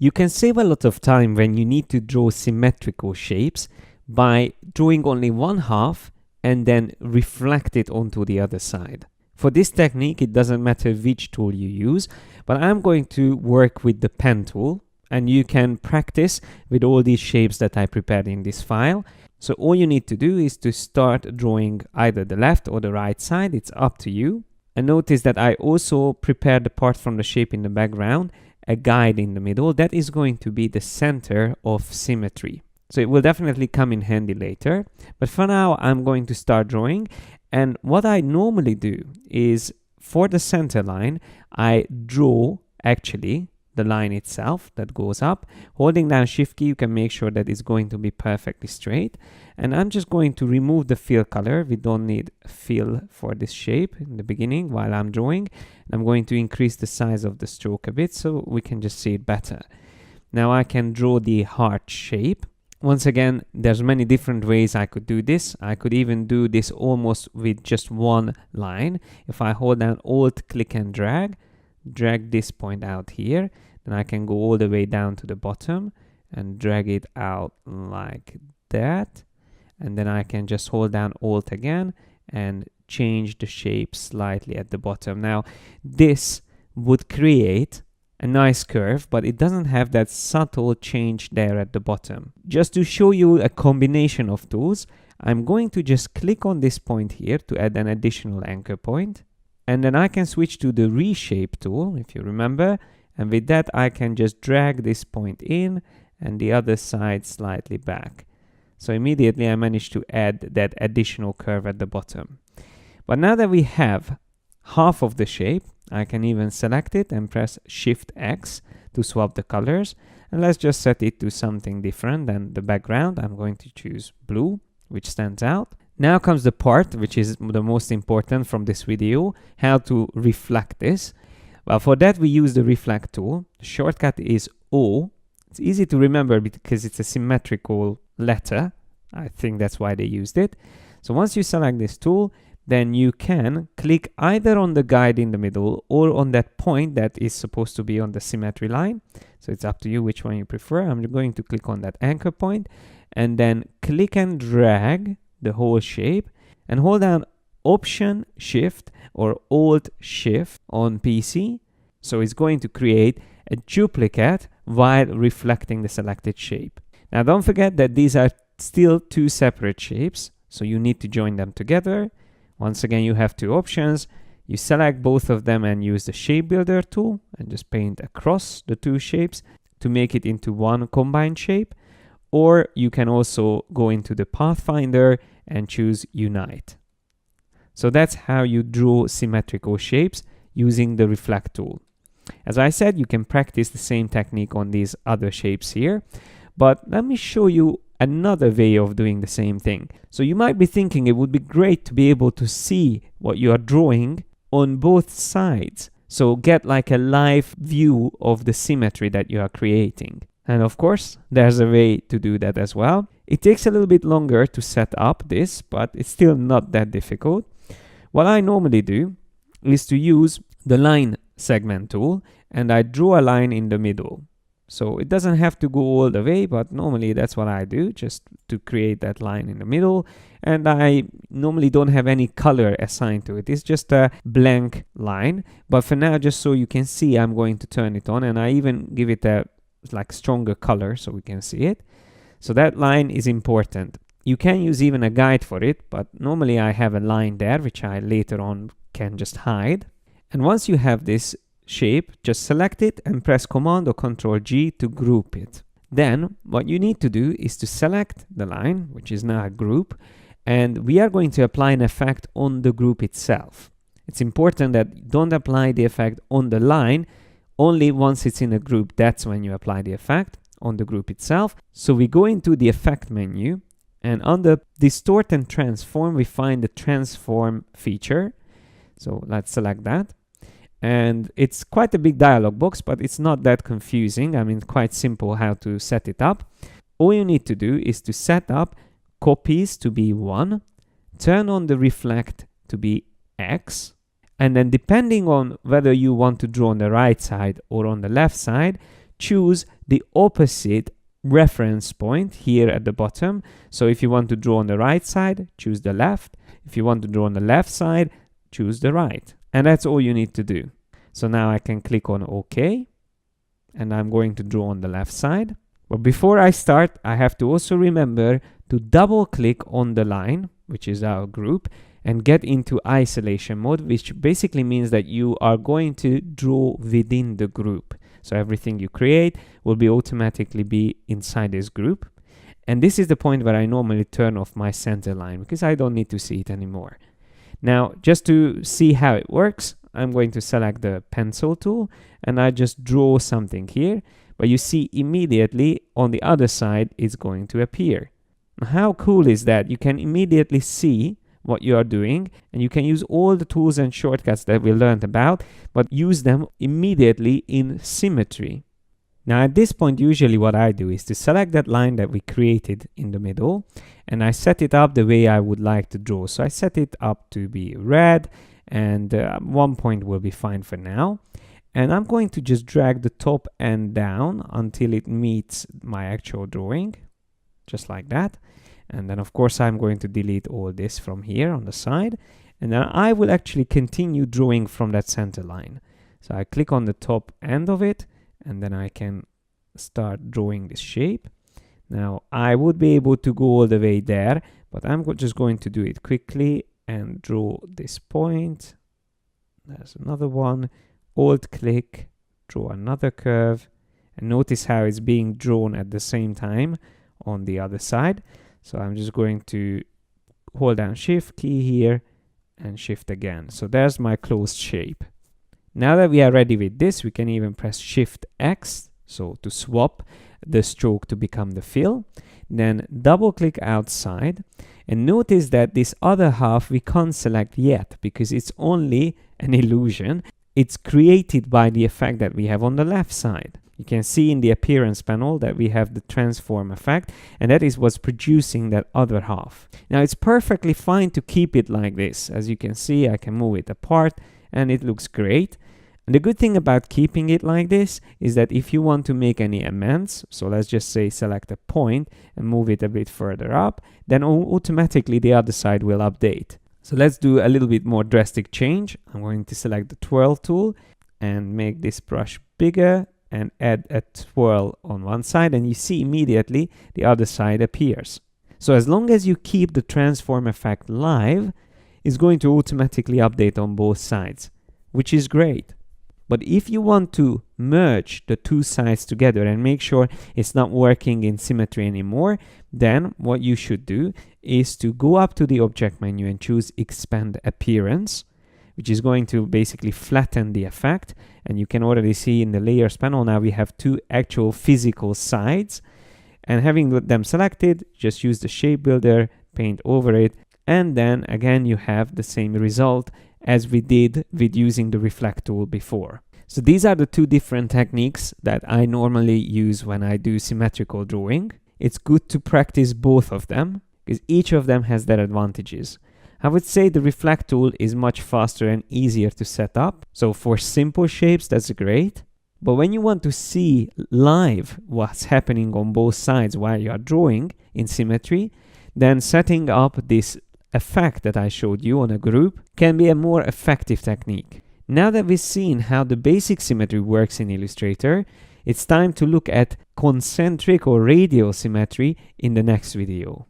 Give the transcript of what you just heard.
You can save a lot of time when you need to draw symmetrical shapes by drawing only one half and then reflect it onto the other side. For this technique, it doesn't matter which tool you use, but I'm going to work with the pen tool, and you can practice with all these shapes that I prepared in this file. So all you need to do is to start drawing either the left or the right side. It's up to you. And notice that I also prepared apart from the shape in the background, a guide in the middle. That is going to be the center of symmetry. So it will definitely come in handy later. But for now, I'm going to start drawing. And what I normally do is for the center line, I draw actually the line itself that goes up. Holding down Shift key, you can make sure that it's going to be perfectly straight. And I'm just going to remove the fill color. We don't need fill for this shape in the beginning while I'm drawing. I'm going to increase the size of the stroke a bit so we can just see it better. Now I can draw the heart shape. Once again, there's many different ways I could do this. I could even do this almost with just one line. If I hold down Alt, click and drag this point out here, then I can go all the way down to the bottom and drag it out like that. And then I can just hold down Alt again and change the shape slightly at the bottom. Now, this would create a nice curve, but it doesn't have that subtle change there at the bottom. Just to show you a combination of tools, I'm going to just click on this point here to add an additional anchor point. And then I can switch to the reshape tool, if you remember. And with that, I can just drag this point in and the other side slightly back. So immediately I managed to add that additional curve at the bottom. But now that we have half of the shape, I can even select it and press Shift X to swap the colors. And let's just set it to something different than the background. I'm going to choose blue, which stands out. Now comes the part which is the most important from this video, how to reflect this. Well, for that we use the reflect tool. The shortcut is O. It's easy to remember because it's a symmetrical letter. I think that's why they used it. So once you select this tool, then you can click either on the guide in the middle or on that point that is supposed to be on the symmetry line. So it's up to you which one you prefer. I'm going to click on that anchor point and then click and drag the whole shape and hold down Option Shift or Alt Shift on PC. So it's going to create a duplicate while reflecting the selected shape. Now don't forget that these are still two separate shapes, so you need to join them together. Once again, you have two options. You select both of them and use the shape builder tool and just paint across the two shapes to make it into one combined shape. Or you can also go into the Pathfinder and choose Unite. So that's how you draw symmetrical shapes using the reflect tool. As I said, you can practice the same technique on these other shapes here, but let me show you another way of doing the same thing. So you might be thinking it would be great to be able to see what you are drawing on both sides. So get like a live view of the symmetry that you are creating. And of course, there's a way to do that as well. It takes a little bit longer to set up this, but it's still not that difficult. What I normally do is to use the line segment tool, and I draw a line in the middle. So it doesn't have to go all the way, but normally that's what I do, just to create that line in the middle. And I normally don't have any color assigned to it. It's just a blank line. But for now, just so you can see, I'm going to turn it on, and I even give it a like stronger color so we can see it. So that line is important. You can use even a guide for it, but normally I have a line there, which I later on can just hide. And once you have this shape, just select it and press Command or Control G to group it. Then what you need to do is to select the line, which is now a group, and we are going to apply an effect on the group itself. It's important that you don't apply the effect on the line, only once it's in a group. That's when you apply the effect on the group itself. So we go into the Effect menu, and under Distort and Transform, we find the Transform feature. So let's select that. And it's quite a big dialog box, but it's not that confusing. I mean, quite simple how to set it up. All you need to do is to set up copies to be 1, turn on the reflect to be X, and then depending on whether you want to draw on the right side or on the left side, choose the opposite reference point here at the bottom. So if you want to draw on the right side, choose the left. If you want to draw on the left side, choose the right. And that's all you need to do. So now I can click on OK, and I'm going to draw on the left side. But before I start, I have to also remember to double click on the line, which is our group, and get into isolation mode, which basically means that you are going to draw within the group. So everything you create will be automatically be inside this group. And this is the point where I normally turn off my center line because I don't need to see it anymore. Now, just to see how it works, I'm going to select the pencil tool and I just draw something here. But you see immediately on the other side it's going to appear. Now, how cool is that? You can immediately see what you are doing, and you can use all the tools and shortcuts that we learned about, but use them immediately in symmetry. Now at this point, usually what I do is to select that line that we created in the middle, and I set it up the way I would like to draw. So I set it up to be red, and 1 point will be fine for now. And I'm going to just drag the top end down until it meets my actual drawing, just like that. And then of course I'm going to delete all this from here on the side, and then I will actually continue drawing from that center line. So I click on the top end of it, and then I can start drawing this shape. Now I would be able to go all the way there, but I'm just going to do it quickly and draw this point. There's another one. Alt click, draw another curve, and notice how it's being drawn at the same time on the other side. So I'm just going to hold down Shift key here and Shift again. So there's my closed shape. Now that we are ready with this, we can even press Shift X, so to swap the stroke to become the fill. Then double click outside, and notice that this other half we can't select yet because it's only an illusion. It's created by the effect that we have on the left side. You can see in the appearance panel that we have the transform effect, and that is what's producing that other half. Now it's perfectly fine to keep it like this. As you can see, I can move it apart and it looks great. And the good thing about keeping it like this is that if you want to make any amends, so let's just say select a point and move it a bit further up, then automatically the other side will update. So let's do a little bit more drastic change. I'm going to select the twirl tool and make this brush bigger and add a twirl on one side, and you see immediately the other side appears. So as long as you keep the transform effect live, it's going to automatically update on both sides, which is great. But if you want to merge the two sides together and make sure it's not working in symmetry anymore, then what you should do is to go up to the object menu and choose Expand Appearance, which is going to basically flatten the effect. And you can already see in the layers panel now we have two actual physical sides. And having them selected, just use the shape builder, paint over it, and then again you have the same result as we did with using the reflect tool before. So these are the two different techniques that I normally use when I do symmetrical drawing. It's good to practice both of them because each of them has their advantages. I would say the reflect tool is much faster and easier to set up. So for simple shapes, that's great. But when you want to see live what's happening on both sides while you are drawing in symmetry, then setting up this effect that I showed you on a group can be a more effective technique. Now that we've seen how the basic symmetry works in Illustrator, it's time to look at concentric or radial symmetry in the next video.